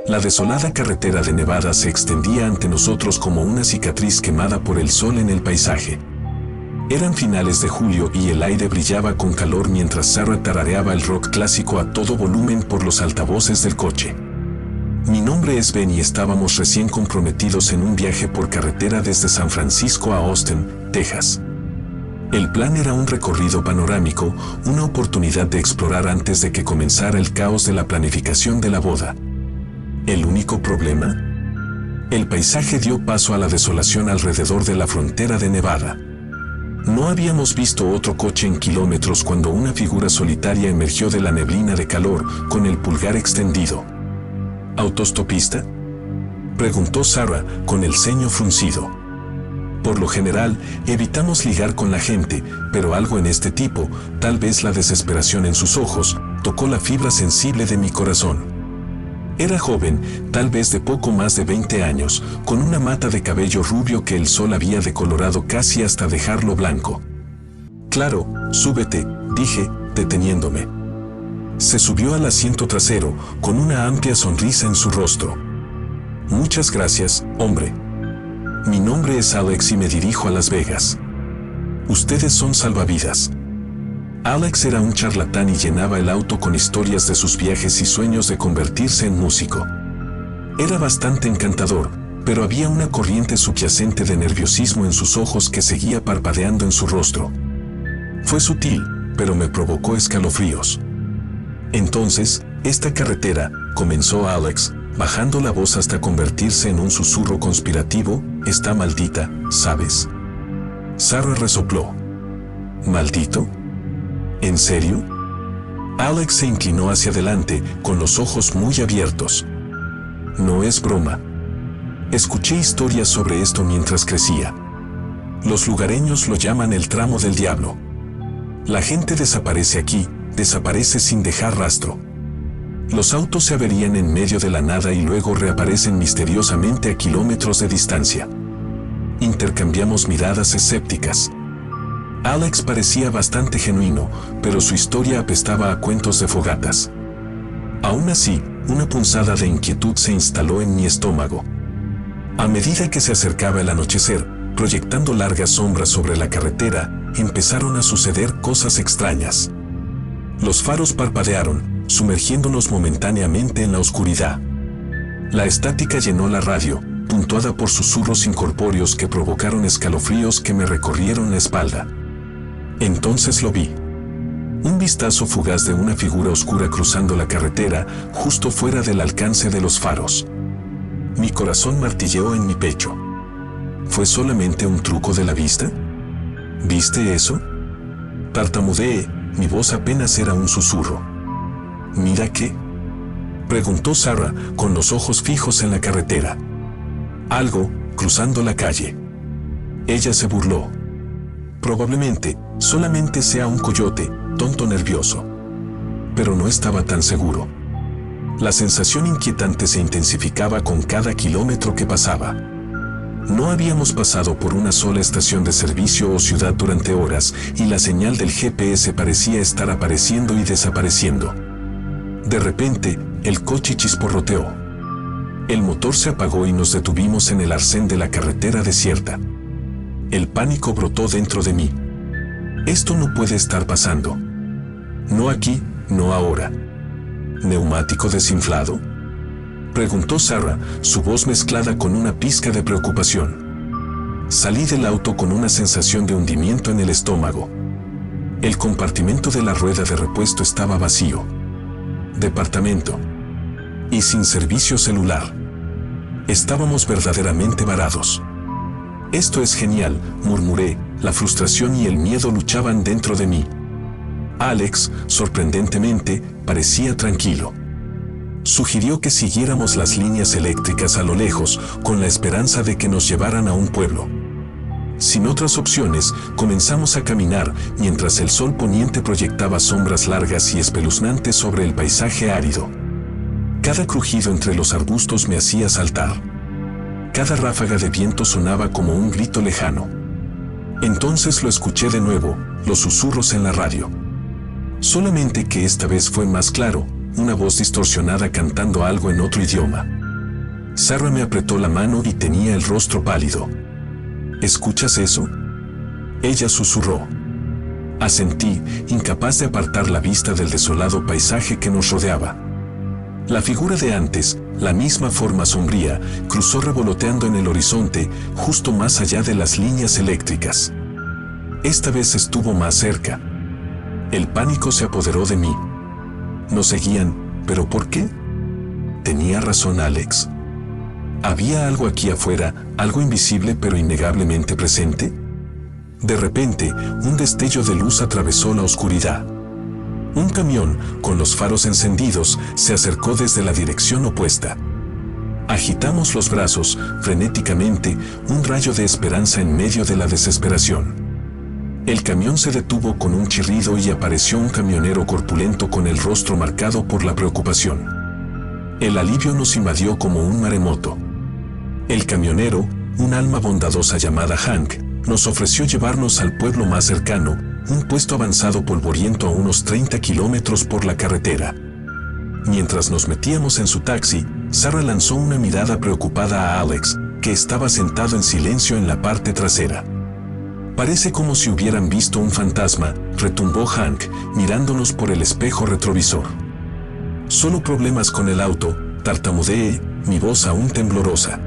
La desolada carretera de Nevada se extendía ante nosotros como una cicatriz quemada por el sol en el paisaje. Eran finales de julio y el aire brillaba con calor mientras Sarah tarareaba el rock clásico a todo volumen por los altavoces del coche. Mi nombre es Ben y estábamos recién comprometidos en un viaje por carretera desde San Francisco a Austin, Texas. El plan era un recorrido panorámico, una oportunidad de explorar antes de que comenzara el caos de la planificación de la boda. ¿El único problema? El paisaje dio paso a la desolación alrededor de la frontera de Nevada. No habíamos visto otro coche en kilómetros cuando una figura solitaria emergió de la neblina de calor con el pulgar extendido. ¿Autostopista?, preguntó Sarah con el ceño fruncido. Por lo general, evitamos ligar con la gente, pero algo en este tipo, tal vez la desesperación en sus ojos, tocó la fibra sensible de mi corazón. Era joven, tal vez de poco más de 20 años, con una mata de cabello rubio que el sol había decolorado casi hasta dejarlo blanco. «Claro, súbete», dije, deteniéndome. Se subió al asiento trasero, con una amplia sonrisa en su rostro. «Muchas gracias, hombre. Mi nombre es Alex y me dirijo a Las Vegas. Ustedes son salvavidas». Alex era un charlatán y llenaba el auto con historias de sus viajes y sueños de convertirse en músico. Era bastante encantador, pero había una corriente subyacente de nerviosismo en sus ojos que seguía parpadeando en su rostro. Fue sutil, pero me provocó escalofríos. «Entonces, esta carretera», comenzó Alex, bajando la voz hasta convertirse en un susurro conspirativo, «está maldita, ¿sabes?». Sarah resopló. «¿Maldito? ¿En serio?». Alex se inclinó hacia adelante, con los ojos muy abiertos. «No es broma. Escuché historias sobre esto mientras crecía. Los lugareños lo llaman el tramo del diablo. La gente desaparece aquí, desaparece sin dejar rastro. Los autos se averían en medio de la nada y luego reaparecen misteriosamente a kilómetros de distancia». Intercambiamos miradas escépticas. Alex parecía bastante genuino, pero su historia apestaba a cuentos de fogatas. Aún así, una punzada de inquietud se instaló en mi estómago. A medida que se acercaba el anochecer, proyectando largas sombras sobre la carretera, empezaron a suceder cosas extrañas. Los faros parpadearon, sumergiéndonos momentáneamente en la oscuridad. La estática llenó la radio, puntuada por susurros incorpóreos que provocaron escalofríos que me recorrieron la espalda. Entonces lo vi. Un vistazo fugaz de una figura oscura cruzando la carretera, justo fuera del alcance de los faros. Mi corazón martilleó en mi pecho. ¿Fue solamente un truco de la vista? ¿Viste eso? Tartamudeé, mi voz apenas era un susurro. ¿Mira qué?, preguntó Sarah, con los ojos fijos en la carretera. Algo, cruzando la calle. Ella se burló. Probablemente, solamente sea un coyote, tonto nervioso. Pero no estaba tan seguro. La sensación inquietante se intensificaba con cada kilómetro que pasaba. No habíamos pasado por una sola estación de servicio o ciudad durante horas, y la señal del GPS parecía estar apareciendo y desapareciendo. De repente, el coche chisporroteó. El motor se apagó y nos detuvimos en el arcén de la carretera desierta. El pánico brotó dentro de mí. Esto no puede estar pasando. No aquí, no ahora. ¿Neumático desinflado?, preguntó Sarah, su voz mezclada con una pizca de preocupación. Salí del auto con una sensación de hundimiento en el estómago. El compartimento de la rueda de repuesto estaba vacío. Departamento. Y sin servicio celular. Estábamos verdaderamente varados. «Esto es genial», murmuré, la frustración y el miedo luchaban dentro de mí. Alex, sorprendentemente, parecía tranquilo. Sugirió que siguiéramos las líneas eléctricas a lo lejos, con la esperanza de que nos llevaran a un pueblo. Sin otras opciones, comenzamos a caminar, mientras el sol poniente proyectaba sombras largas y espeluznantes sobre el paisaje árido. Cada crujido entre los arbustos me hacía saltar. Cada ráfaga de viento sonaba como un grito lejano. Entonces lo escuché de nuevo, los susurros en la radio. Solamente que esta vez fue más claro, una voz distorsionada cantando algo en otro idioma. Sarah me apretó la mano y tenía el rostro pálido. ¿Escuchas eso?, ella susurró. Asentí, incapaz de apartar la vista del desolado paisaje que nos rodeaba. La figura de antes, la misma forma sombría, cruzó revoloteando en el horizonte, justo más allá de las líneas eléctricas. Esta vez estuvo más cerca. El pánico se apoderó de mí. Nos seguían, ¿pero por qué? Tenía razón Alex. ¿Había algo aquí afuera, algo invisible pero innegablemente presente? De repente, un destello de luz atravesó la oscuridad. Un camión, con los faros encendidos, se acercó desde la dirección opuesta. Agitamos los brazos, frenéticamente, un rayo de esperanza en medio de la desesperación. El camión se detuvo con un chirrido y apareció un camionero corpulento con el rostro marcado por la preocupación. El alivio nos invadió como un maremoto. El camionero, un alma bondadosa llamada Hank, nos ofreció llevarnos al pueblo más cercano, un puesto avanzado polvoriento a unos 30 kilómetros por la carretera. Mientras nos metíamos en su taxi, Sarah lanzó una mirada preocupada a Alex, que estaba sentado en silencio en la parte trasera. Parece como si hubieran visto un fantasma, retumbó Hank, mirándonos por el espejo retrovisor. Solo problemas con el auto, tartamudeé, mi voz aún temblorosa.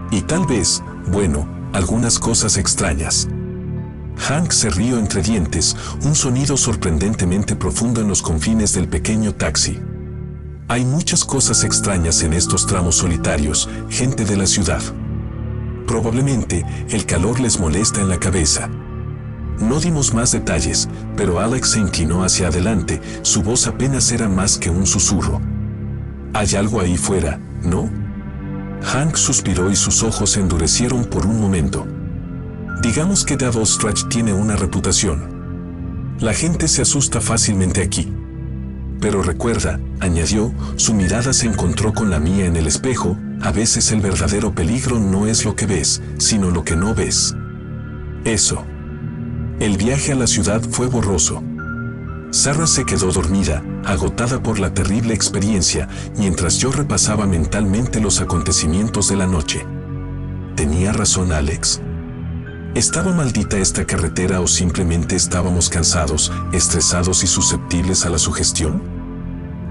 Y tal vez, bueno, algunas cosas extrañas. Hank se rió entre dientes, un sonido sorprendentemente profundo en los confines del pequeño taxi. Hay muchas cosas extrañas en estos tramos solitarios, gente de la ciudad. Probablemente, el calor les molesta en la cabeza. No dimos más detalles, pero Alex se inclinó hacia adelante, su voz apenas era más que un susurro. Hay algo ahí fuera, ¿no? Hank suspiró y sus ojos se endurecieron por un momento. Digamos que Devil's Trash tiene una reputación. La gente se asusta fácilmente aquí. Pero recuerda, añadió, su mirada se encontró con la mía en el espejo, a veces el verdadero peligro no es lo que ves, sino lo que no ves. Eso. El viaje a la ciudad fue borroso. Sarah se quedó dormida, agotada por la terrible experiencia, mientras yo repasaba mentalmente los acontecimientos de la noche. ¿Tenía razón Alex? ¿Estaba maldita esta carretera o simplemente estábamos cansados, estresados y susceptibles a la sugestión?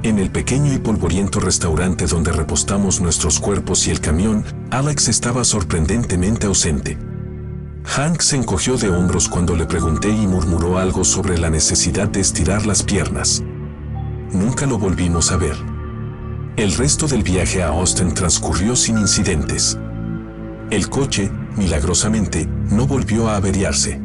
En el pequeño y polvoriento restaurante donde repostamos nuestros cuerpos y el camión, Alex estaba sorprendentemente ausente. Hank se encogió de hombros cuando le pregunté y murmuró algo sobre la necesidad de estirar las piernas. Nunca lo volvimos a ver. El resto del viaje a Austin transcurrió sin incidentes. El coche, milagrosamente, no volvió a averiarse.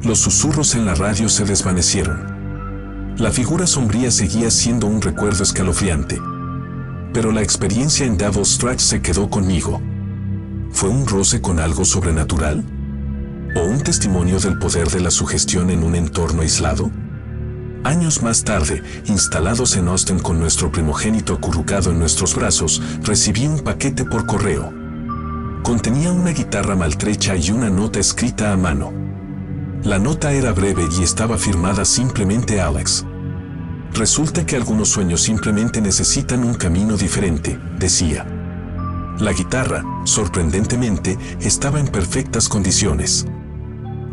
Los susurros en la radio se desvanecieron. La figura sombría seguía siendo un recuerdo escalofriante. Pero la experiencia en Devil's Trash se quedó conmigo. ¿Fue un roce con algo sobrenatural? ¿O un testimonio del poder de la sugestión en un entorno aislado? Años más tarde, instalados en Austin con nuestro primogénito acurrucado en nuestros brazos, recibí un paquete por correo. Contenía una guitarra maltrecha y una nota escrita a mano. La nota era breve y estaba firmada simplemente Alex. Resulta que algunos sueños simplemente necesitan un camino diferente, decía. La guitarra, sorprendentemente, estaba en perfectas condiciones.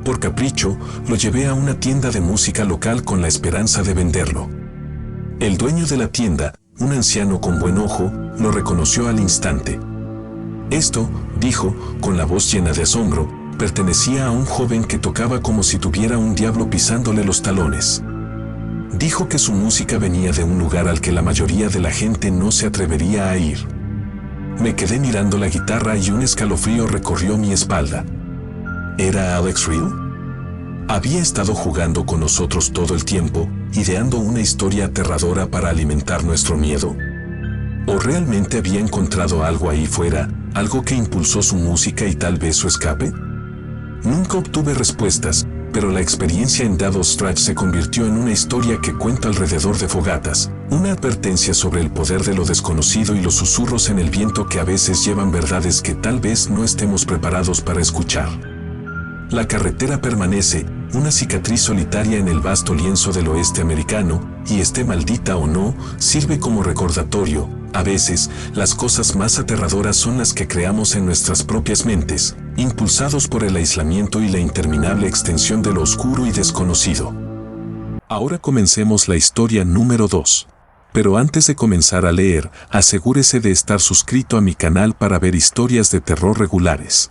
Por capricho, lo llevé a una tienda de música local con la esperanza de venderlo. El dueño de la tienda, un anciano con buen ojo, lo reconoció al instante. Esto, dijo, con la voz llena de asombro, pertenecía a un joven que tocaba como si tuviera un diablo pisándole los talones. Dijo que su música venía de un lugar al que la mayoría de la gente no se atrevería a ir. Me quedé mirando la guitarra y un escalofrío recorrió mi espalda. ¿Era Alex real? ¿Había estado jugando con nosotros todo el tiempo, ideando una historia aterradora para alimentar nuestro miedo? ¿O realmente había encontrado algo ahí fuera, algo que impulsó su música y tal vez su escape? Nunca obtuve respuestas, pero la experiencia en Devil's Trash se convirtió en una historia que cuento alrededor de fogatas, una advertencia sobre el poder de lo desconocido y los susurros en el viento que a veces llevan verdades que tal vez no estemos preparados para escuchar. La carretera permanece, una cicatriz solitaria en el vasto lienzo del oeste americano, y esté maldita o no, sirve como recordatorio. A veces, las cosas más aterradoras son las que creamos en nuestras propias mentes, impulsados por el aislamiento y la interminable extensión de lo oscuro y desconocido. Ahora comencemos la historia número 2. Pero antes de comenzar a leer, asegúrese de estar suscrito a mi canal para ver historias de terror regulares.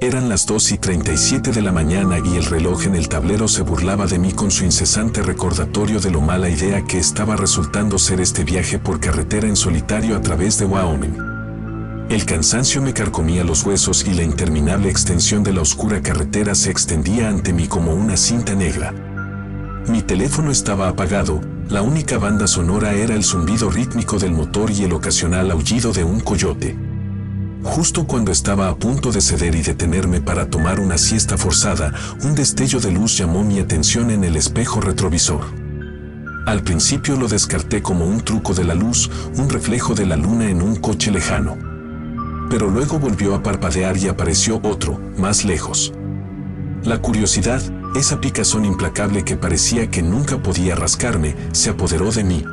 Eran las 2:37 de la mañana y el reloj en el tablero se burlaba de mí con su incesante recordatorio de lo mala idea que estaba resultando ser este viaje por carretera en solitario a través de Wyoming. El cansancio me carcomía los huesos y la interminable extensión de la oscura carretera se extendía ante mí como una cinta negra. Mi teléfono estaba apagado, la única banda sonora era el zumbido rítmico del motor y el ocasional aullido de un coyote. Justo cuando estaba a punto de ceder y detenerme para tomar una siesta forzada, un destello de luz llamó mi atención en el espejo retrovisor. Al principio lo descarté como un truco de la luz, un reflejo de la luna en un coche lejano. Pero luego volvió a parpadear y apareció otro, más lejos. La curiosidad, esa picazón implacable que parecía que nunca podía rascarme, se apoderó de mí.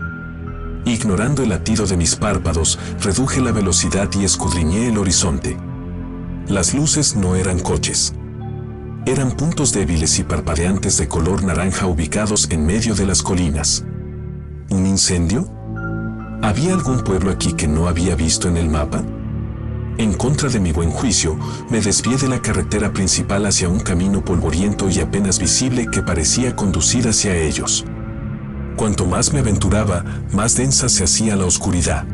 Ignorando el latido de mis párpados, reduje la velocidad y escudriñé el horizonte. Las luces no eran coches. Eran puntos débiles y parpadeantes de color naranja ubicados en medio de las colinas. ¿Un incendio? ¿Había algún pueblo aquí que no había visto en el mapa? En contra de mi buen juicio, me desvié de la carretera principal hacia un camino polvoriento y apenas visible que parecía conducir hacia ellos. Cuanto más me aventuraba, más densa se hacía la oscuridad.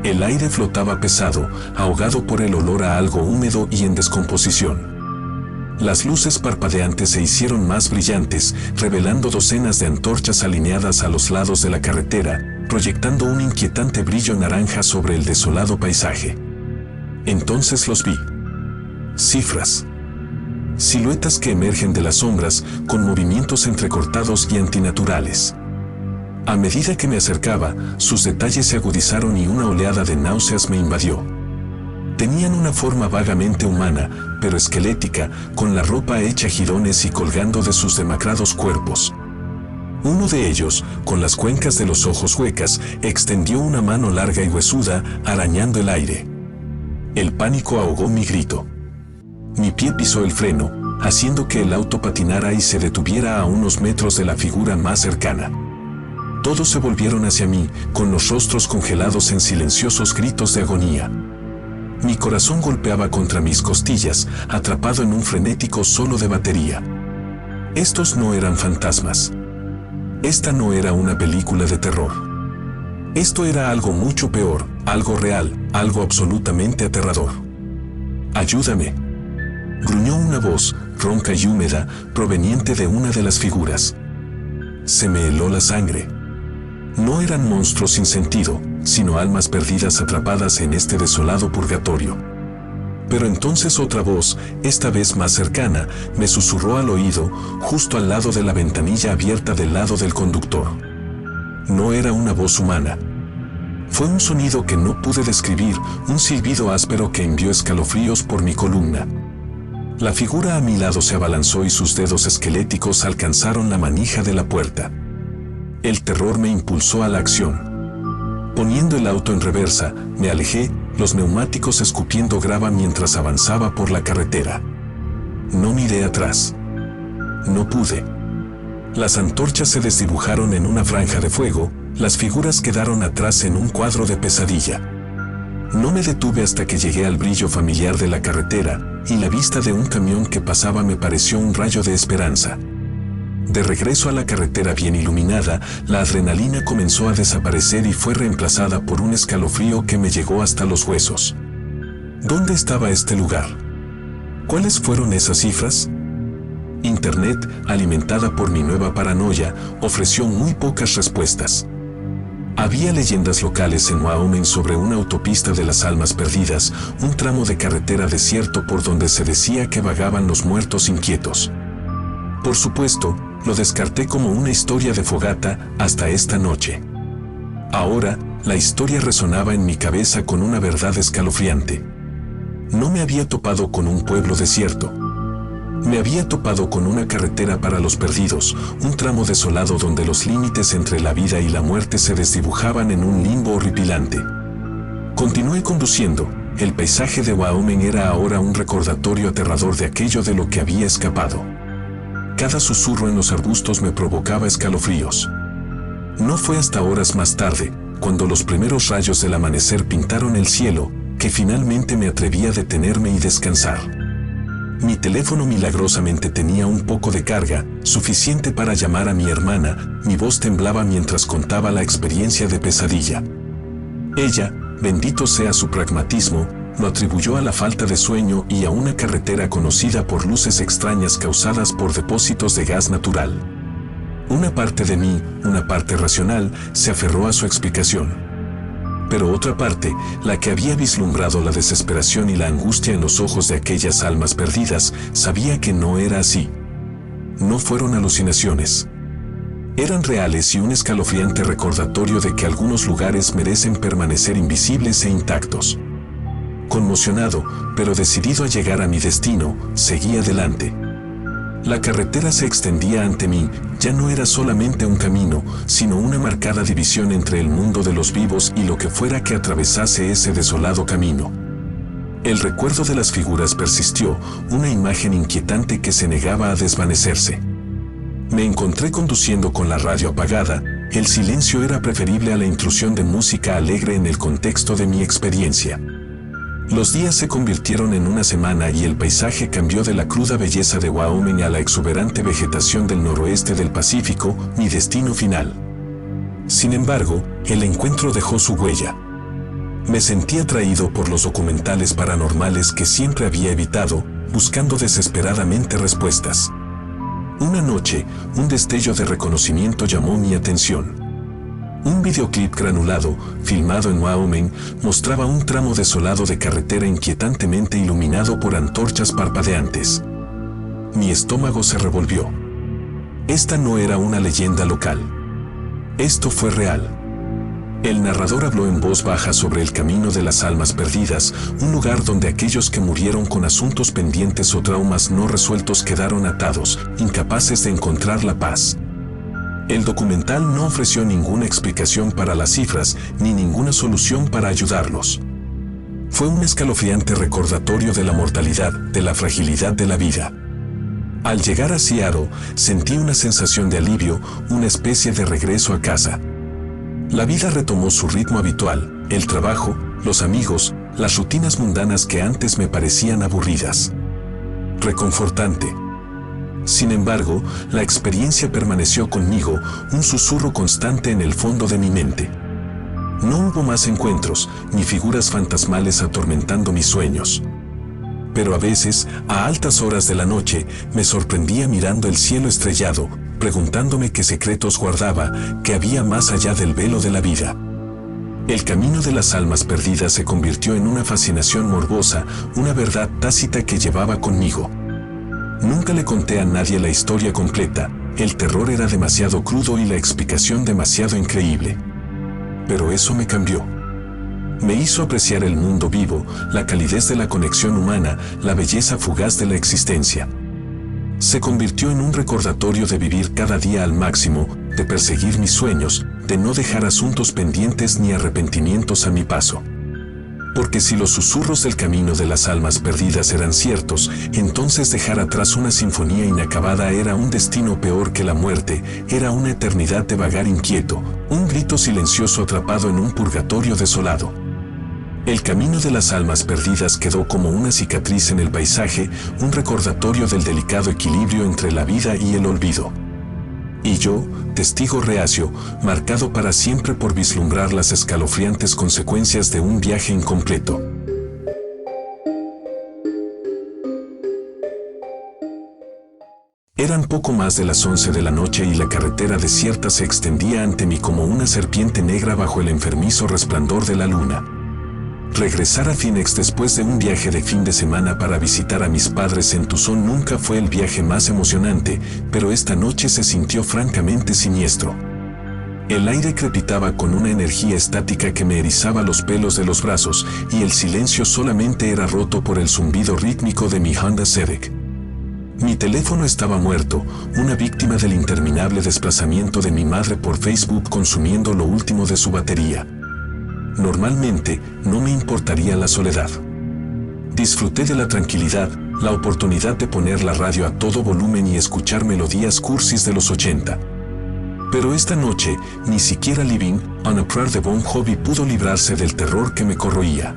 El aire flotaba pesado, ahogado por el olor a algo húmedo y en descomposición. Las luces parpadeantes se hicieron más brillantes, revelando docenas de antorchas alineadas a los lados de la carretera, proyectando un inquietante brillo naranja sobre el desolado paisaje. Entonces los vi. Cifras. Siluetas que emergen de las sombras, con movimientos entrecortados y antinaturales. A medida que me acercaba, sus detalles se agudizaron y una oleada de náuseas me invadió. Tenían una forma vagamente humana, pero esquelética, con la ropa hecha jirones y colgando de sus demacrados cuerpos. Uno de ellos, con las cuencas de los ojos huecas, extendió una mano larga y huesuda, arañando el aire. El pánico ahogó mi grito. Mi pie pisó el freno, haciendo que el auto patinara y se detuviera a unos metros de la figura más cercana. Todos se volvieron hacia mí, con los rostros congelados en silenciosos gritos de agonía. Mi corazón golpeaba contra mis costillas, atrapado en un frenético solo de batería. Estos no eran fantasmas. Esta no era una película de terror. Esto era algo mucho peor, algo real, algo absolutamente aterrador. ¡Ayúdame!, gruñó una voz, ronca y húmeda, proveniente de una de las figuras. Se me heló la sangre. No eran monstruos sin sentido, sino almas perdidas atrapadas en este desolado purgatorio. Pero entonces otra voz, esta vez más cercana, me susurró al oído, justo al lado de la ventanilla abierta del lado del conductor. No era una voz humana. Fue un sonido que no pude describir, un silbido áspero que envió escalofríos por mi columna. La figura a mi lado se abalanzó y sus dedos esqueléticos alcanzaron la manija de la puerta. El terror me impulsó a la acción. Poniendo el auto en reversa, me alejé, los neumáticos escupiendo grava mientras avanzaba por la carretera. No miré atrás. No pude. Las antorchas se desdibujaron en una franja de fuego, las figuras quedaron atrás en un cuadro de pesadilla. No me detuve hasta que llegué al brillo familiar de la carretera, y la vista de un camión que pasaba me pareció un rayo de esperanza. De regreso a la carretera bien iluminada, la adrenalina comenzó a desaparecer y fue reemplazada por un escalofrío que me llegó hasta los huesos. ¿Dónde estaba este lugar? ¿Cuáles fueron esas cifras? Internet, alimentada por mi nueva paranoia, ofreció muy pocas respuestas. Había leyendas locales en Wyoming sobre una autopista de las almas perdidas, un tramo de carretera desierto por donde se decía que vagaban los muertos inquietos. Por supuesto, lo descarté como una historia de fogata hasta esta noche. Ahora, la historia resonaba en mi cabeza con una verdad escalofriante. No me había topado con un pueblo desierto. Me había topado con una carretera para los perdidos, un tramo desolado donde los límites entre la vida y la muerte se desdibujaban en un limbo horripilante. Continué conduciendo. El paisaje de Wyoming era ahora un recordatorio aterrador de aquello de lo que había escapado. Cada susurro en los arbustos me provocaba escalofríos. No fue hasta horas más tarde, cuando los primeros rayos del amanecer pintaron el cielo, que finalmente me atreví a detenerme y descansar. Mi teléfono milagrosamente tenía un poco de carga, suficiente para llamar a mi hermana. Mi voz temblaba mientras contaba la experiencia de pesadilla. Ella, bendito sea su pragmatismo, lo atribuyó a la falta de sueño y a una carretera conocida por luces extrañas causadas por depósitos de gas natural. Una parte de mí, una parte racional, se aferró a su explicación. Pero otra parte, la que había vislumbrado la desesperación y la angustia en los ojos de aquellas almas perdidas, sabía que no era así. No fueron alucinaciones. Eran reales y un escalofriante recordatorio de que algunos lugares merecen permanecer invisibles e intactos. Conmocionado, pero decidido a llegar a mi destino, seguí adelante. La carretera se extendía ante mí, ya no era solamente un camino, sino una marcada división entre el mundo de los vivos y lo que fuera que atravesase ese desolado camino. El recuerdo de las figuras persistió, una imagen inquietante que se negaba a desvanecerse. Me encontré conduciendo con la radio apagada. El silencio era preferible a la intrusión de música alegre en el contexto de mi experiencia. Los días se convirtieron en una semana y el paisaje cambió de la cruda belleza de Wyoming a la exuberante vegetación del noroeste del Pacífico, mi destino final. Sin embargo, el encuentro dejó su huella. Me sentí atraído por los documentales paranormales que siempre había evitado, buscando desesperadamente respuestas. Una noche, un destello de reconocimiento llamó mi atención. Un videoclip granulado, filmado en Wyoming, mostraba un tramo desolado de carretera inquietantemente iluminado por antorchas parpadeantes. Mi estómago se revolvió. Esta no era una leyenda local. Esto fue real. El narrador habló en voz baja sobre el camino de las almas perdidas, un lugar donde aquellos que murieron con asuntos pendientes o traumas no resueltos quedaron atados, incapaces de encontrar la paz. El documental no ofreció ninguna explicación para las cifras, ni ninguna solución para ayudarlos. Fue un escalofriante recordatorio de la mortalidad, de la fragilidad de la vida. Al llegar a Seattle, sentí una sensación de alivio, una especie de regreso a casa. La vida retomó su ritmo habitual, el trabajo, los amigos, las rutinas mundanas que antes me parecían aburridas. Reconfortante. Sin embargo, la experiencia permaneció conmigo, un susurro constante en el fondo de mi mente. No hubo más encuentros, ni figuras fantasmales atormentando mis sueños. Pero a veces, a altas horas de la noche, me sorprendía mirando el cielo estrellado, preguntándome qué secretos guardaba, qué había más allá del velo de la vida. El camino de las almas perdidas se convirtió en una fascinación morbosa, una verdad tácita que llevaba conmigo. Nunca le conté a nadie la historia completa, el terror era demasiado crudo y la explicación demasiado increíble. Pero eso me cambió. Me hizo apreciar el mundo vivo, la calidez de la conexión humana, la belleza fugaz de la existencia. Se convirtió en un recordatorio de vivir cada día al máximo, de perseguir mis sueños, de no dejar asuntos pendientes ni arrepentimientos a mi paso. Porque si los susurros del camino de las almas perdidas eran ciertos, entonces dejar atrás una sinfonía inacabada era un destino peor que la muerte, era una eternidad de vagar inquieto, un grito silencioso atrapado en un purgatorio desolado. El camino de las almas perdidas quedó como una cicatriz en el paisaje, un recordatorio del delicado equilibrio entre la vida y el olvido. Y yo, testigo reacio, marcado para siempre por vislumbrar las escalofriantes consecuencias de un viaje incompleto. Eran poco más de las 11 de la noche y la carretera desierta se extendía ante mí como una serpiente negra bajo el enfermizo resplandor de la luna. Regresar a Phoenix después de un viaje de fin de semana para visitar a mis padres en Tucson nunca fue el viaje más emocionante, pero esta noche se sintió francamente siniestro. El aire crepitaba con una energía estática que me erizaba los pelos de los brazos, y el silencio solamente era roto por el zumbido rítmico de mi Honda Civic. Mi teléfono estaba muerto, una víctima del interminable desplazamiento de mi madre por Facebook consumiendo lo último de su batería. Normalmente, no me importaría la soledad. Disfruté de la tranquilidad, la oportunidad de poner la radio a todo volumen y escuchar melodías cursis de los 80. Pero esta noche, ni siquiera Living on a Prayer de Bon Jovi pudo librarse del terror que me corroía.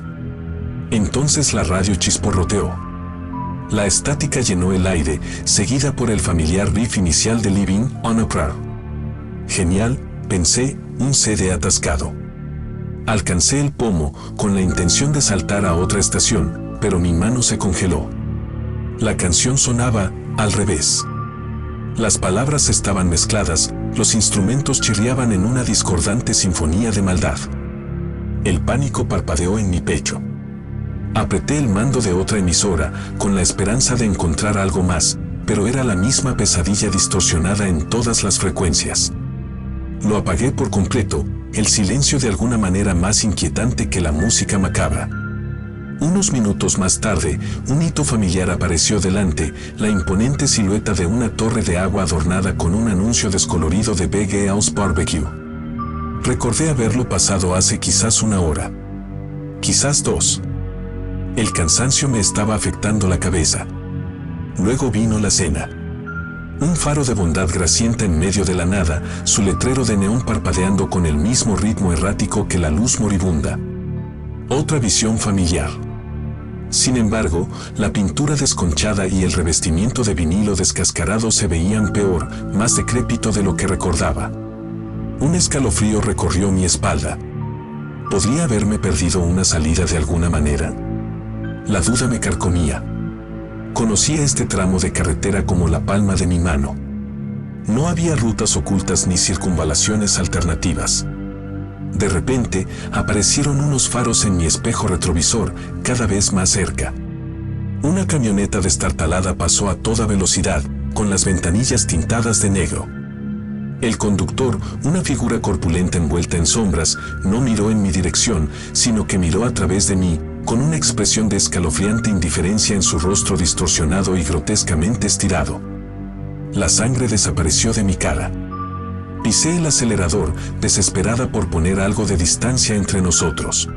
Entonces la radio chisporroteó. La estática llenó el aire, seguida por el familiar riff inicial de Living on a Prayer. Genial, pensé, un CD atascado. Alcancé el pomo con la intención de saltar a otra estación, pero mi mano se congeló. La canción sonaba al revés. Las palabras estaban mezcladas, los instrumentos chirriaban en una discordante sinfonía de maldad. El pánico parpadeó en mi pecho. Apreté el mando de otra emisora, con la esperanza de encontrar algo más, pero era la misma pesadilla distorsionada en todas las frecuencias. Lo apagué por completo, el silencio de alguna manera más inquietante que la música macabra. Unos minutos más tarde, un hito familiar apareció delante, la imponente silueta de una torre de agua adornada con un anuncio descolorido de Big House Barbecue. Recordé haberlo pasado hace quizás una hora. Quizás dos. El cansancio me estaba afectando la cabeza. Luego vino la cena. Un faro de bondad grasienta en medio de la nada, su letrero de neón parpadeando con el mismo ritmo errático que la luz moribunda. Otra visión familiar. Sin embargo, la pintura desconchada y el revestimiento de vinilo descascarado se veían peor, más decrépito de lo que recordaba. Un escalofrío recorrió mi espalda. ¿Podría haberme perdido una salida de alguna manera? La duda me carcomía. Conocía este tramo de carretera como la palma de mi mano. No había rutas ocultas ni circunvalaciones alternativas. De repente, aparecieron unos faros en mi espejo retrovisor, cada vez más cerca. Una camioneta destartalada pasó a toda velocidad, con las ventanillas tintadas de negro. El conductor, una figura corpulenta envuelta en sombras, no miró en mi dirección, sino que miró a través de mí, con una expresión de escalofriante indiferencia en su rostro distorsionado y grotescamente estirado. La sangre desapareció de mi cara. Pisé el acelerador, desesperada por poner algo de distancia entre nosotros.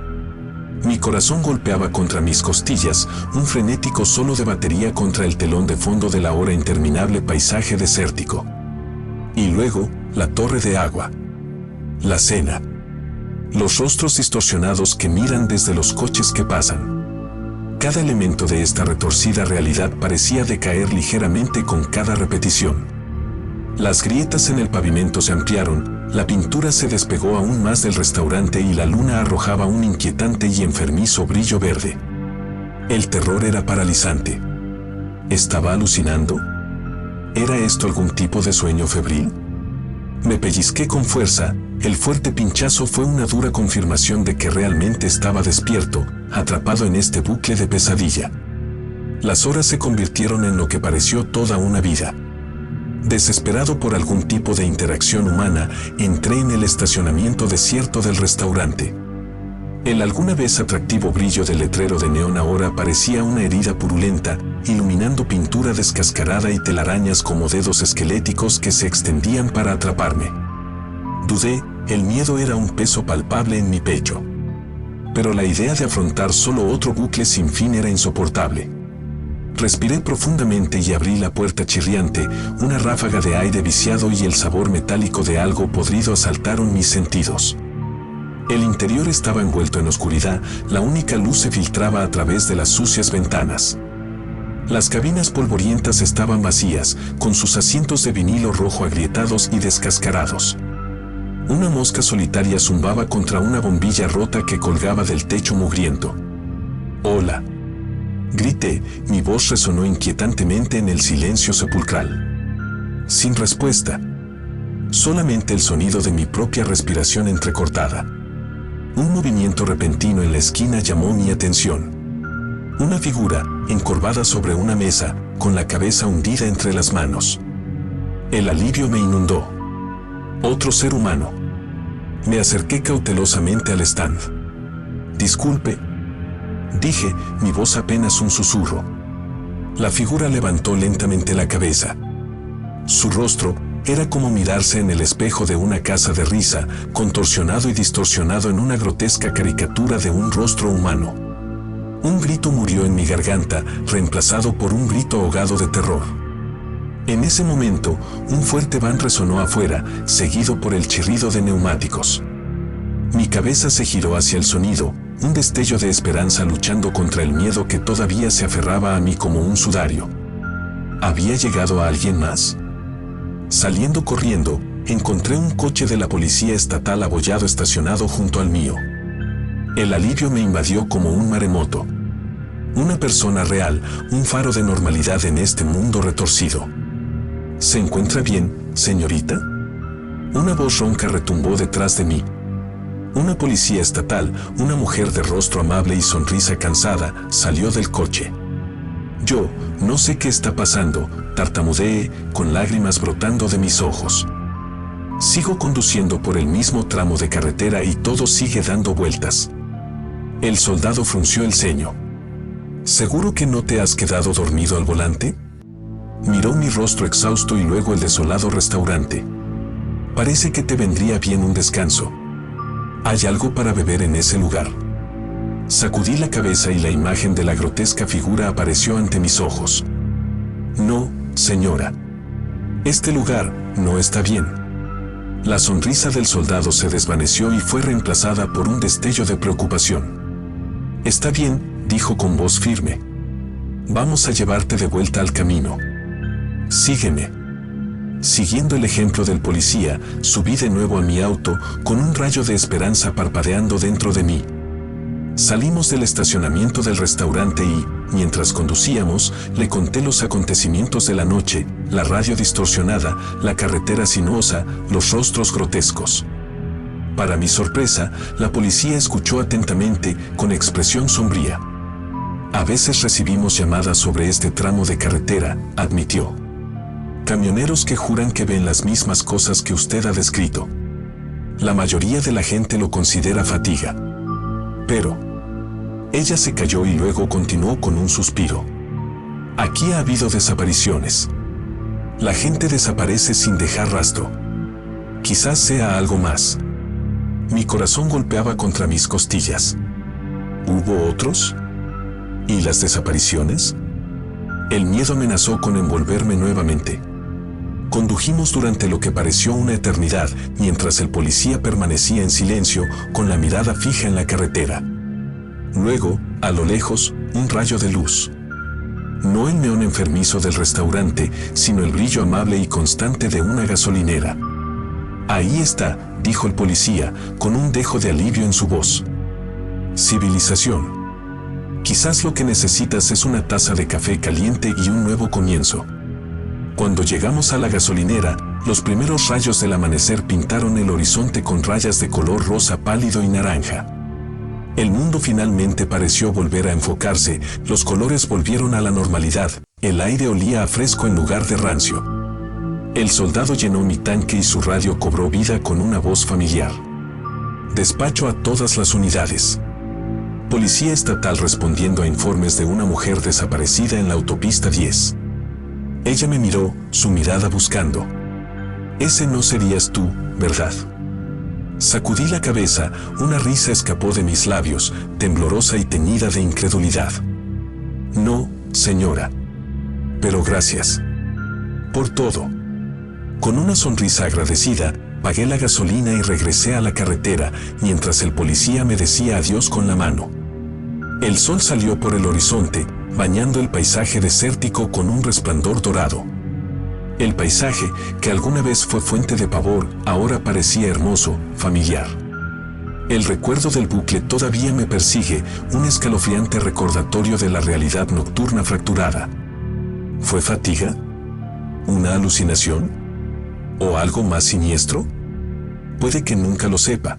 Mi corazón golpeaba contra mis costillas, un frenético solo de batería contra el telón de fondo del ahora interminable paisaje desértico. Y luego, la torre de agua. La cena. Los rostros distorsionados que miran desde los coches que pasan. Cada elemento de esta retorcida realidad parecía decaer ligeramente con cada repetición. Las grietas en el pavimento se ampliaron, la pintura se despegó aún más del restaurante y la luna arrojaba un inquietante y enfermizo brillo verde. El terror era paralizante. ¿Estaba alucinando? ¿Era esto algún tipo de sueño febril? Me pellizqué con fuerza, el fuerte pinchazo fue una dura confirmación de que realmente estaba despierto, atrapado en este bucle de pesadilla. Las horas se convirtieron en lo que pareció toda una vida. Desesperado por algún tipo de interacción humana, entré en el estacionamiento desierto del restaurante. El alguna vez atractivo brillo del letrero de neón ahora parecía una herida purulenta, iluminando pintura descascarada y telarañas como dedos esqueléticos que se extendían para atraparme. Dudé, el miedo era un peso palpable en mi pecho. Pero la idea de afrontar solo otro bucle sin fin era insoportable. Respiré profundamente y abrí la puerta chirriante, una ráfaga de aire viciado y el sabor metálico de algo podrido asaltaron mis sentidos. El interior estaba envuelto en oscuridad, la única luz se filtraba a través de las sucias ventanas. Las cabinas polvorientas estaban vacías, con sus asientos de vinilo rojo agrietados y descascarados. Una mosca solitaria zumbaba contra una bombilla rota que colgaba del techo mugriento. «Hola», grité, mi voz resonó inquietantemente en el silencio sepulcral. Sin respuesta. Solamente el sonido de mi propia respiración entrecortada. Un movimiento repentino en la esquina llamó mi atención. Una figura, encorvada sobre una mesa, con la cabeza hundida entre las manos. El alivio me inundó. Otro ser humano. Me acerqué cautelosamente al stand. Disculpe, dije, mi voz apenas un susurro. La figura levantó lentamente la cabeza. Su rostro era como mirarse en el espejo de una casa de risa, contorsionado y distorsionado en una grotesca caricatura de un rostro humano. Un grito murió en mi garganta, reemplazado por un grito ahogado de terror. En ese momento, un fuerte van resonó afuera, seguido por el chirrido de neumáticos. Mi cabeza se giró hacia el sonido, un destello de esperanza luchando contra el miedo que todavía se aferraba a mí como un sudario. ¿Había llegado a alguien más? Saliendo corriendo, encontré un coche de la policía estatal abollado estacionado junto al mío. El alivio me invadió como un maremoto. Una persona real, un faro de normalidad en este mundo retorcido. ¿Se encuentra bien, señorita? Una voz ronca retumbó detrás de mí. Una policía estatal, una mujer de rostro amable y sonrisa cansada, salió del coche. Yo, no sé qué está pasando, tartamudeé, con lágrimas brotando de mis ojos. Sigo conduciendo por el mismo tramo de carretera y todo sigue dando vueltas. El soldado frunció el ceño. ¿Seguro que no te has quedado dormido al volante? Miró mi rostro exhausto y luego el desolado restaurante. Parece que te vendría bien un descanso. ¿Hay algo para beber en ese lugar? Sacudí la cabeza y la imagen de la grotesca figura apareció ante mis ojos. No, señora. Este lugar no está bien. La sonrisa del soldado se desvaneció y fue reemplazada por un destello de preocupación. Está bien, dijo con voz firme. Vamos a llevarte de vuelta al camino. Sígueme. Siguiendo el ejemplo del policía, subí de nuevo a mi auto, con un rayo de esperanza parpadeando dentro de mí. Salimos del estacionamiento del restaurante y, mientras conducíamos, le conté los acontecimientos de la noche, la radio distorsionada, la carretera sinuosa, los rostros grotescos. Para mi sorpresa, la policía escuchó atentamente, con expresión sombría. A veces recibimos llamadas sobre este tramo de carretera, admitió. Camioneros que juran que ven las mismas cosas que usted ha descrito. La mayoría de la gente lo considera fatiga. Pero ella se calló y luego continuó con un suspiro. Aquí ha habido desapariciones. La gente desaparece sin dejar rastro. Quizás sea algo más. Mi corazón golpeaba contra mis costillas. ¿Hubo otros? ¿Y las desapariciones? El miedo amenazó con envolverme nuevamente. Condujimos durante lo que pareció una eternidad, mientras el policía permanecía en silencio, con la mirada fija en la carretera. Luego, a lo lejos, un rayo de luz. No el neón enfermizo del restaurante, sino el brillo amable y constante de una gasolinera. Ahí está, dijo el policía, con un dejo de alivio en su voz. Civilización. Quizás lo que necesitas es una taza de café caliente y un nuevo comienzo. Cuando llegamos a la gasolinera, los primeros rayos del amanecer pintaron el horizonte con rayas de color rosa pálido y naranja. El mundo finalmente pareció volver a enfocarse, los colores volvieron a la normalidad, el aire olía a fresco en lugar de rancio. El soldado llenó mi tanque y su radio cobró vida con una voz familiar. Despacho a todas las unidades. Policía estatal respondiendo a informes de una mujer desaparecida en la autopista 10. Ella me miró, su mirada buscando. Ese no serías tú, ¿verdad? Sacudí la cabeza, una risa escapó de mis labios, temblorosa y teñida de incredulidad. No, señora. Pero gracias. Por todo. Con una sonrisa agradecida, pagué la gasolina y regresé a la carretera, mientras el policía me decía adiós con la mano. El sol salió por el horizonte, bañando el paisaje desértico con un resplandor dorado. El paisaje, que alguna vez fue fuente de pavor, ahora parecía hermoso, familiar. El recuerdo del bucle todavía me persigue, un escalofriante recordatorio de la realidad nocturna fracturada. ¿Fue fatiga? ¿Una alucinación? ¿O algo más siniestro? Puede que nunca lo sepa.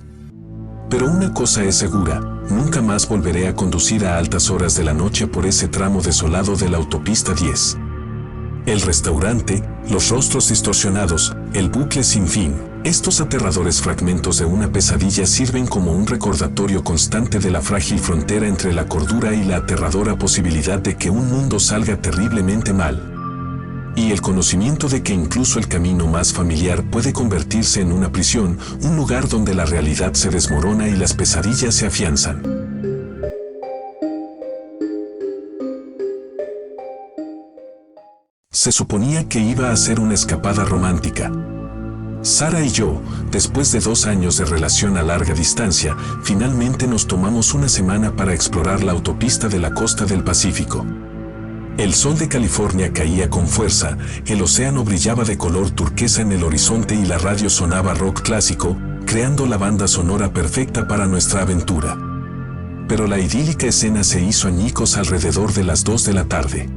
Pero una cosa es segura, nunca más volveré a conducir a altas horas de la noche por ese tramo desolado de la autopista 10. El restaurante, los rostros distorsionados, el bucle sin fin. Estos aterradores fragmentos de una pesadilla sirven como un recordatorio constante de la frágil frontera entre la cordura y la aterradora posibilidad de que un mundo salga terriblemente mal. Y el conocimiento de que incluso el camino más familiar puede convertirse en una prisión, un lugar donde la realidad se desmorona y las pesadillas se afianzan. Se suponía que iba a ser una escapada romántica. Sara y yo, después de 2 años de relación a larga distancia, finalmente nos tomamos una semana para explorar la autopista de la costa del Pacífico. El sol de California caía con fuerza, el océano brillaba de color turquesa en el horizonte y la radio sonaba rock clásico, creando la banda sonora perfecta para nuestra aventura. Pero la idílica escena se hizo añicos alrededor de las 2 de la tarde.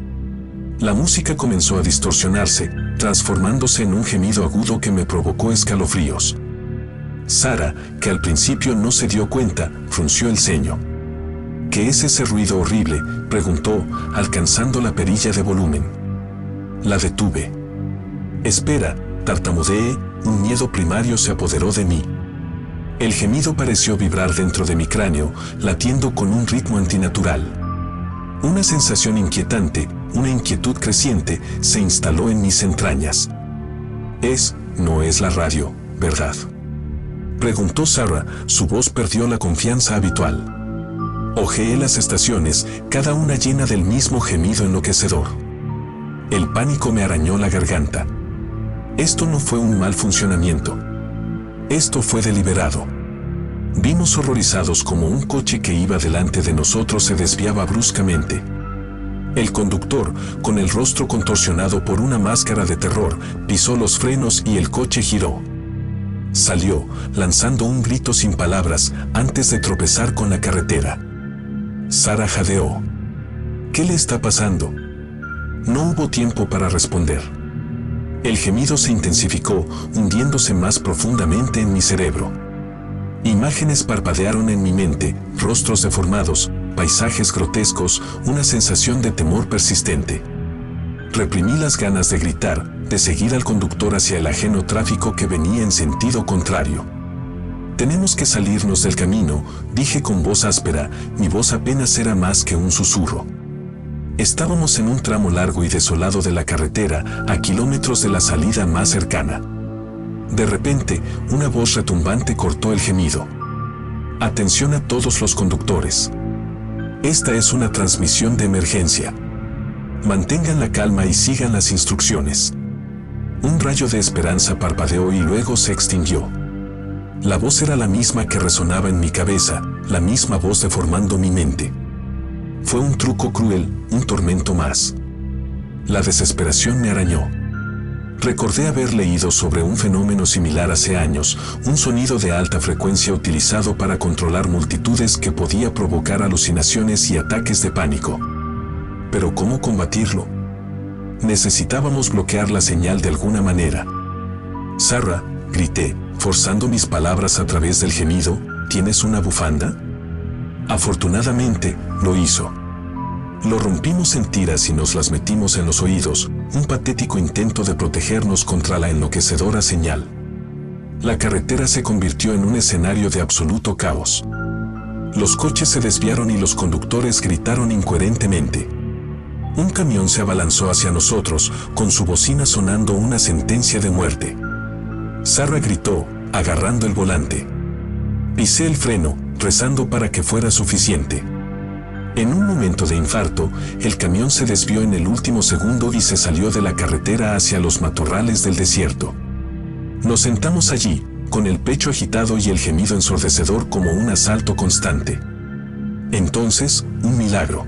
La música comenzó a distorsionarse, transformándose en un gemido agudo que me provocó escalofríos. Sara, que al principio no se dio cuenta, frunció el ceño. ¿Qué es ese ruido horrible?, preguntó, alcanzando la perilla de volumen. La detuve. Espera, tartamudeé, un miedo primario se apoderó de mí. El gemido pareció vibrar dentro de mi cráneo, latiendo con un ritmo antinatural. Una sensación inquietante, una inquietud creciente, se instaló en mis entrañas. No es la radio, ¿verdad?, preguntó Sara, su voz perdió la confianza habitual. Hojeé las estaciones, cada una llena del mismo gemido enloquecedor. El pánico me arañó la garganta. Esto no fue un mal funcionamiento. Esto fue deliberado. Vimos horrorizados como un coche que iba delante de nosotros se desviaba bruscamente. El conductor, con el rostro contorsionado por una máscara de terror, pisó los frenos y el coche giró. Salió, lanzando un grito sin palabras, antes de tropezar con la carretera. Sara jadeó. ¿Qué le está pasando? No hubo tiempo para responder. El gemido se intensificó, hundiéndose más profundamente en mi cerebro. Imágenes parpadearon en mi mente, rostros deformados, paisajes grotescos, una sensación de temor persistente. Reprimí las ganas de gritar, de seguir al conductor hacia el ajeno tráfico que venía en sentido contrario. Tenemos que salirnos del camino, dije con voz áspera, mi voz apenas era más que un susurro. Estábamos en un tramo largo y desolado de la carretera, a kilómetros de la salida más cercana. De repente, una voz retumbante cortó el gemido. Atención a todos los conductores. Esta es una transmisión de emergencia. Mantengan la calma y sigan las instrucciones. Un rayo de esperanza parpadeó y luego se extinguió. La voz era la misma que resonaba en mi cabeza, la misma voz deformando mi mente. Fue un truco cruel, un tormento más. La desesperación me arañó. Recordé haber leído sobre un fenómeno similar hace años, un sonido de alta frecuencia utilizado para controlar multitudes que podía provocar alucinaciones y ataques de pánico. Pero ¿cómo combatirlo? Necesitábamos bloquear la señal de alguna manera. Sara, grité, forzando mis palabras a través del gemido, ¿tienes una bufanda? Afortunadamente, lo hizo. Lo rompimos en tiras y nos las metimos en los oídos, un patético intento de protegernos contra la enloquecedora señal. La carretera se convirtió en un escenario de absoluto caos. Los coches se desviaron y los conductores gritaron incoherentemente. Un camión se abalanzó hacia nosotros, con su bocina sonando una sentencia de muerte. Sara gritó, agarrando el volante. Pisé el freno, rezando para que fuera suficiente. En un momento de infarto, el camión se desvió en el último segundo y se salió de la carretera hacia los matorrales del desierto. Nos sentamos allí, con el pecho agitado y el gemido ensordecedor como un asalto constante. Entonces, un milagro.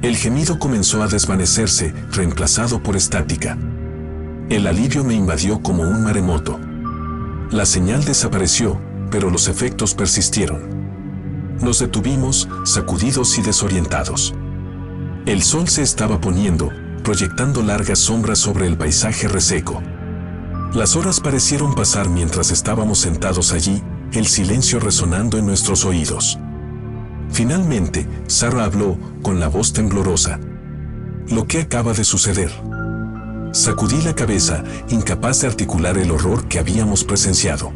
El gemido comenzó a desvanecerse, reemplazado por estática. El alivio me invadió como un maremoto. La señal desapareció, pero los efectos persistieron. Nos detuvimos, sacudidos y desorientados. El sol se estaba poniendo, proyectando largas sombras sobre el paisaje reseco. Las horas parecieron pasar mientras estábamos sentados allí, el silencio resonando en nuestros oídos. Finalmente, Sara habló, con la voz temblorosa. Lo que acaba de suceder. Sacudí la cabeza, incapaz de articular el horror que habíamos presenciado.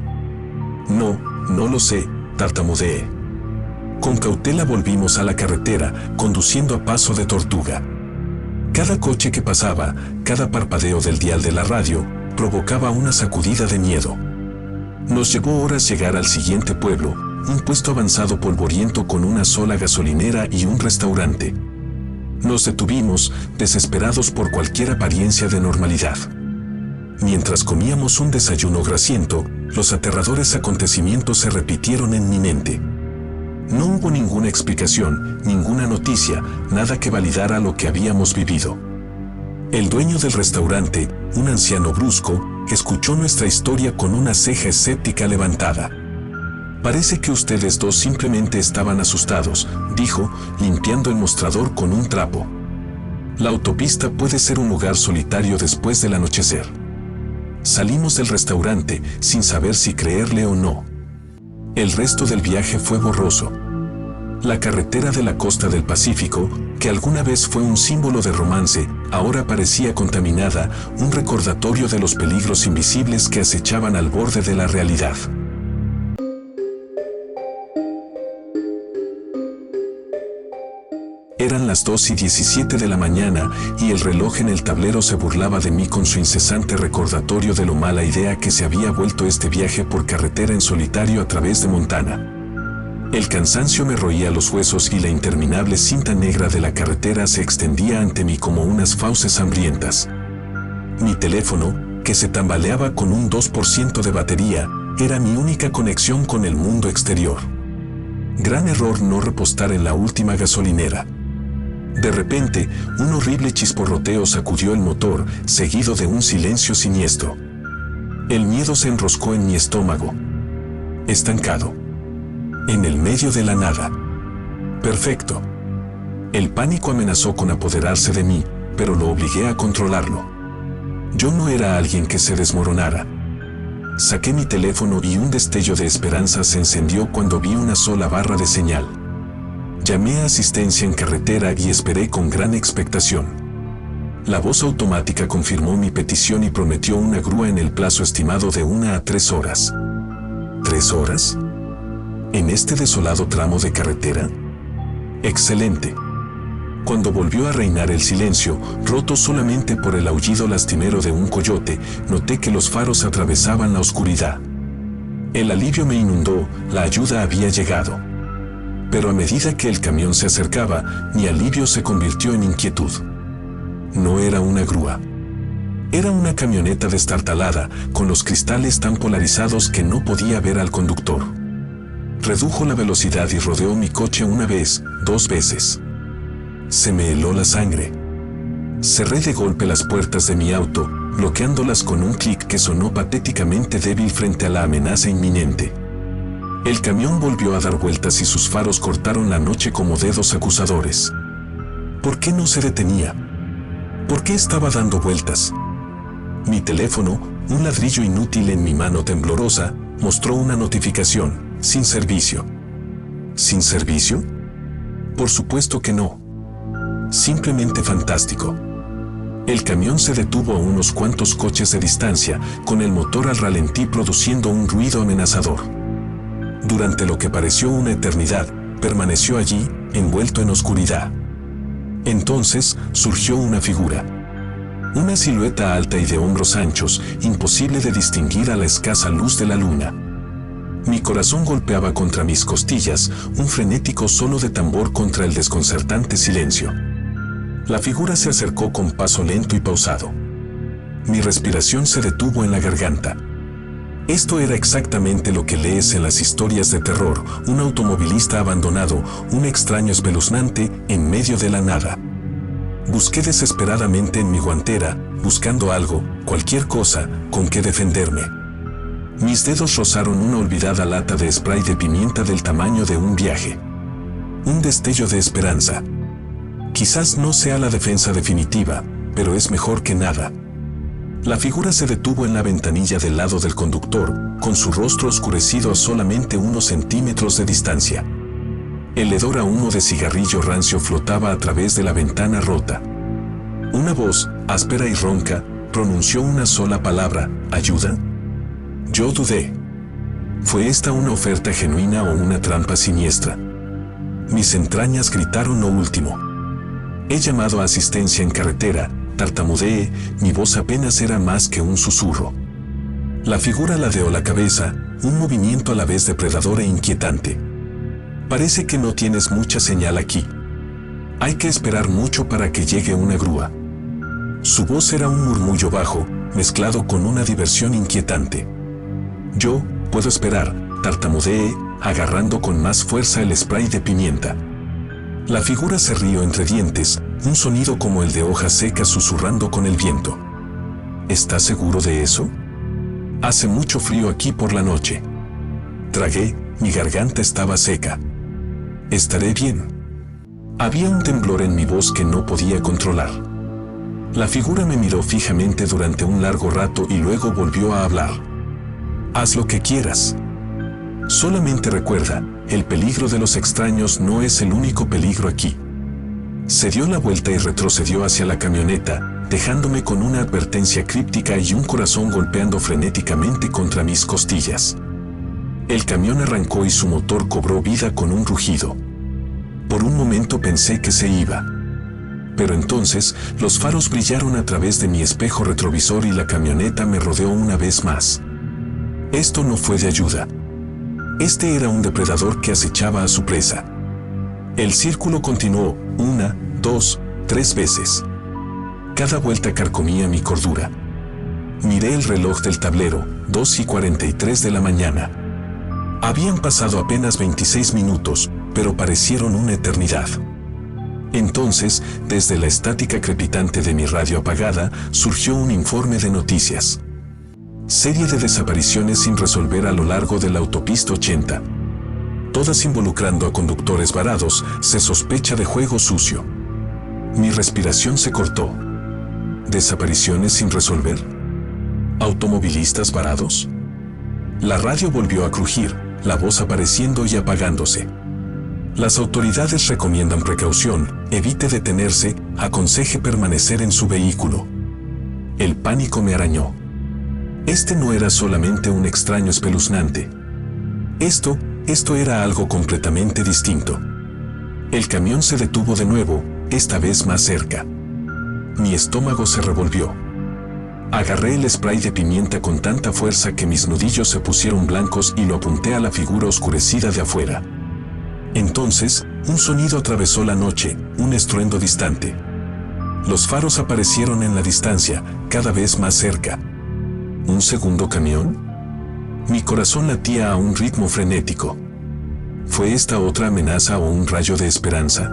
No lo sé, tartamudeé. Con cautela volvimos a la carretera, conduciendo a paso de tortuga. Cada coche que pasaba, cada parpadeo del dial de la radio, provocaba una sacudida de miedo. Nos llevó horas llegar al siguiente pueblo, un puesto avanzado polvoriento con una sola gasolinera y un restaurante. Nos detuvimos, desesperados por cualquier apariencia de normalidad. Mientras comíamos un desayuno grasiento, los aterradores acontecimientos se repitieron en mi mente. No hubo ninguna explicación, ninguna noticia, nada que validara lo que habíamos vivido. El dueño del restaurante, un anciano brusco, escuchó nuestra historia con una ceja escéptica levantada. «Parece que ustedes dos simplemente estaban asustados», dijo, limpiando el mostrador con un trapo. «La autopista puede ser un lugar solitario después del anochecer». Salimos del restaurante sin saber si creerle o no. El resto del viaje fue borroso. La carretera de la costa del Pacífico, que alguna vez fue un símbolo de romance, ahora parecía contaminada, un recordatorio de los peligros invisibles que acechaban al borde de la realidad. Eran las 2:17 de la mañana y el reloj en el tablero se burlaba de mí con su incesante recordatorio de lo mala idea que se había vuelto este viaje por carretera en solitario a través de Montana. El cansancio me roía los huesos y la interminable cinta negra de la carretera se extendía ante mí como unas fauces hambrientas. Mi teléfono, que se tambaleaba con un 2% de batería, era mi única conexión con el mundo exterior. Gran error no repostar en la última gasolinera. De repente, un horrible chisporroteo sacudió el motor, seguido de un silencio siniestro. El miedo se enroscó en mi estómago. Estancado. En el medio de la nada. Perfecto. El pánico amenazó con apoderarse de mí, pero lo obligué a controlarlo. Yo no era alguien que se desmoronara. Saqué mi teléfono y un destello de esperanza se encendió cuando vi una sola barra de señal. Llamé a asistencia en carretera y esperé con gran expectación. La voz automática confirmó mi petición y prometió una grúa en el plazo estimado de 1 a 3 horas. ¿3 horas? ¿En este desolado tramo de carretera? Excelente. Cuando volvió a reinar el silencio, roto solamente por el aullido lastimero de un coyote, noté que los faros atravesaban la oscuridad. El alivio me inundó, la ayuda había llegado. Pero a medida que el camión se acercaba, mi alivio se convirtió en inquietud. No era una grúa. Era una camioneta destartalada, con los cristales tan polarizados que no podía ver al conductor. Redujo la velocidad y rodeó mi coche una vez, 2 veces. Se me heló la sangre. Cerré de golpe las puertas de mi auto, bloqueándolas con un clic que sonó patéticamente débil frente a la amenaza inminente. El camión volvió a dar vueltas y sus faros cortaron la noche como dedos acusadores. ¿Por qué no se detenía? ¿Por qué estaba dando vueltas? Mi teléfono, un ladrillo inútil en mi mano temblorosa, mostró una notificación: sin servicio. ¿Sin servicio? Por supuesto que no. Simplemente fantástico. El camión se detuvo a unos cuantos coches de distancia, con el motor al ralentí produciendo un ruido amenazador. Durante lo que pareció una eternidad, permaneció allí, envuelto en oscuridad. Entonces, surgió una figura. Una silueta alta y de hombros anchos, imposible de distinguir a la escasa luz de la luna. Mi corazón golpeaba contra mis costillas, un frenético solo de tambor contra el desconcertante silencio. La figura se acercó con paso lento y pausado. Mi respiración se detuvo en la garganta. Esto era exactamente lo que lees en las historias de terror: un automovilista abandonado, un extraño espeluznante, en medio de la nada. Busqué desesperadamente en mi guantera, buscando algo, cualquier cosa, con que defenderme. Mis dedos rozaron una olvidada lata de spray de pimienta del tamaño de un viaje. Un destello de esperanza. Quizás no sea la defensa definitiva, pero es mejor que nada. La figura se detuvo en la ventanilla del lado del conductor, con su rostro oscurecido a solamente unos centímetros de distancia. El hedor a humo de cigarrillo rancio flotaba a través de la ventana rota. Una voz, áspera y ronca, pronunció una sola palabra: ¿ayuda? Yo dudé. ¿Fue esta una oferta genuina o una trampa siniestra? Mis entrañas gritaron lo último. He llamado a asistencia en carretera, tartamudeé, mi voz apenas era más que un susurro. La figura ladeó la cabeza, un movimiento a la vez depredador e inquietante. Parece que no tienes mucha señal aquí. Hay que esperar mucho para que llegue una grúa. Su voz era un murmullo bajo, mezclado con una diversión inquietante. Yo puedo esperar, tartamudeé, agarrando con más fuerza el spray de pimienta. La figura se rió entre dientes, un sonido como el de hojas secas susurrando con el viento. ¿Estás seguro de eso? Hace mucho frío aquí por la noche. Tragué, mi garganta estaba seca. Estaré bien. Había un temblor en mi voz que no podía controlar. La figura me miró fijamente durante un largo rato y luego volvió a hablar. Haz lo que quieras. Solamente recuerda, el peligro de los extraños no es el único peligro aquí. Se dio la vuelta y retrocedió hacia la camioneta, dejándome con una advertencia críptica y un corazón golpeando frenéticamente contra mis costillas. El camión arrancó y su motor cobró vida con un rugido. Por un momento pensé que se iba. Pero entonces, los faros brillaron a través de mi espejo retrovisor y la camioneta me rodeó una vez más. Esto no fue de ayuda. Este era un depredador que acechaba a su presa. El círculo continuó, 1, 2, 3 veces. Cada vuelta carcomía mi cordura. Miré el reloj del tablero, 2:43 de la mañana. Habían pasado apenas 26 minutos, pero parecieron una eternidad. Entonces, desde la estática crepitante de mi radio apagada, surgió un informe de noticias. Serie de desapariciones sin resolver a lo largo de la autopista 80. Todas involucrando a conductores varados, se sospecha de juego sucio. Mi respiración se cortó. ¿Desapariciones sin resolver? ¿Automovilistas varados? La radio volvió a crujir, la voz apareciendo y apagándose. Las autoridades recomiendan precaución, evite detenerse, aconseje permanecer en su vehículo. El pánico me arañó. Este no era solamente un extraño espeluznante. Esto era algo completamente distinto. El camión se detuvo de nuevo, esta vez más cerca. Mi estómago se revolvió. Agarré el spray de pimienta con tanta fuerza que mis nudillos se pusieron blancos y lo apunté a la figura oscurecida de afuera. Entonces, un sonido atravesó la noche, un estruendo distante. Los faros aparecieron en la distancia, cada vez más cerca. ¿Un segundo camión? Mi corazón latía a un ritmo frenético. ¿Fue esta otra amenaza o un rayo de esperanza?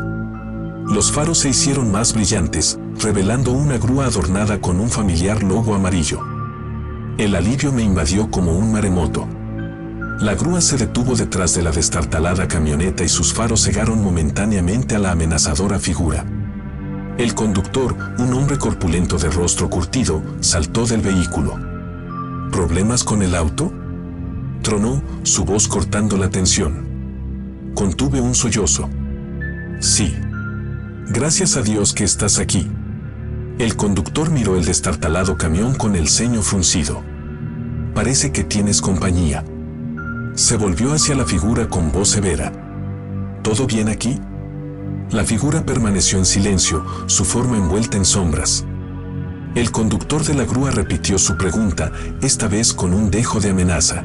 Los faros se hicieron más brillantes, revelando una grúa adornada con un familiar logo amarillo. El alivio me invadió como un maremoto. La grúa se detuvo detrás de la destartalada camioneta y sus faros cegaron momentáneamente a la amenazadora figura. El conductor, un hombre corpulento de rostro curtido, saltó del vehículo. ¿Problemas con el auto?, tronó, su voz cortando la tensión. Contuve un sollozo. Sí. Gracias a Dios que estás aquí. El conductor miró el destartalado camión con el ceño fruncido. Parece que tienes compañía. Se volvió hacia la figura con voz severa. ¿Todo bien aquí? La figura permaneció en silencio, su forma envuelta en sombras. El conductor de la grúa repitió su pregunta, esta vez con un dejo de amenaza.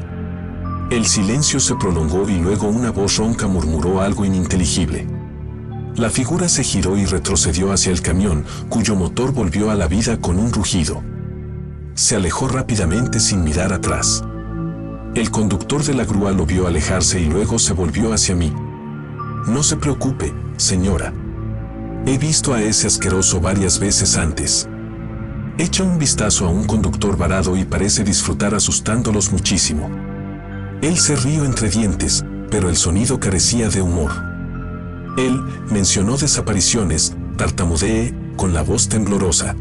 El silencio se prolongó y luego una voz ronca murmuró algo ininteligible. La figura se giró y retrocedió hacia el camión, cuyo motor volvió a la vida con un rugido. Se alejó rápidamente sin mirar atrás. El conductor de la grúa lo vio alejarse y luego se volvió hacia mí. No se preocupe, señora. He visto a ese asqueroso varias veces antes. Echa un vistazo a un conductor varado y parece disfrutar asustándolos muchísimo. Él se rió entre dientes, pero el sonido carecía de humor. Él mencionó desapariciones, tartamudeé, con la voz temblorosa.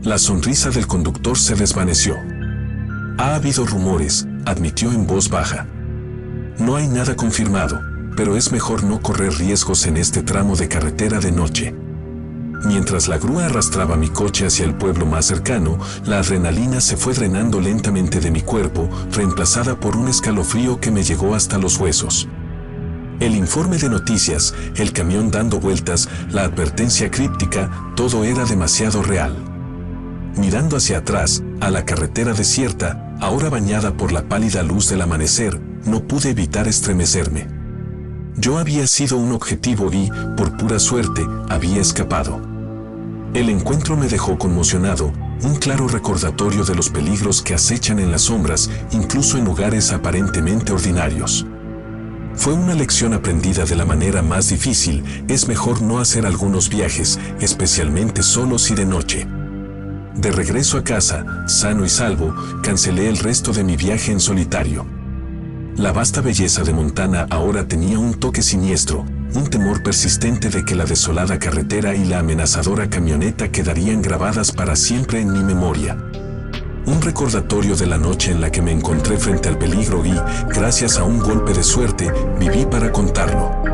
La sonrisa del conductor se desvaneció. Ha habido rumores, admitió en voz baja. No hay nada confirmado, pero es mejor no correr riesgos en este tramo de carretera de noche. Mientras la grúa arrastraba mi coche hacia el pueblo más cercano, la adrenalina se fue drenando lentamente de mi cuerpo, reemplazada por un escalofrío que me llegó hasta los huesos. El informe de noticias, el camión dando vueltas, la advertencia críptica, todo era demasiado real. Mirando hacia atrás, a la carretera desierta, ahora bañada por la pálida luz del amanecer, no pude evitar estremecerme. Yo había sido un objetivo y, por pura suerte, había escapado. El encuentro me dejó conmocionado, un claro recordatorio de los peligros que acechan en las sombras, incluso en lugares aparentemente ordinarios. Fue una lección aprendida de la manera más difícil, es mejor no hacer algunos viajes, especialmente solos y de noche. De regreso a casa, sano y salvo, cancelé el resto de mi viaje en solitario. La vasta belleza de Montana ahora tenía un toque siniestro, un temor persistente de que la desolada carretera y la amenazadora camioneta quedarían grabadas para siempre en mi memoria. Un recordatorio de la noche en la que me encontré frente al peligro y, gracias a un golpe de suerte, viví para contarlo.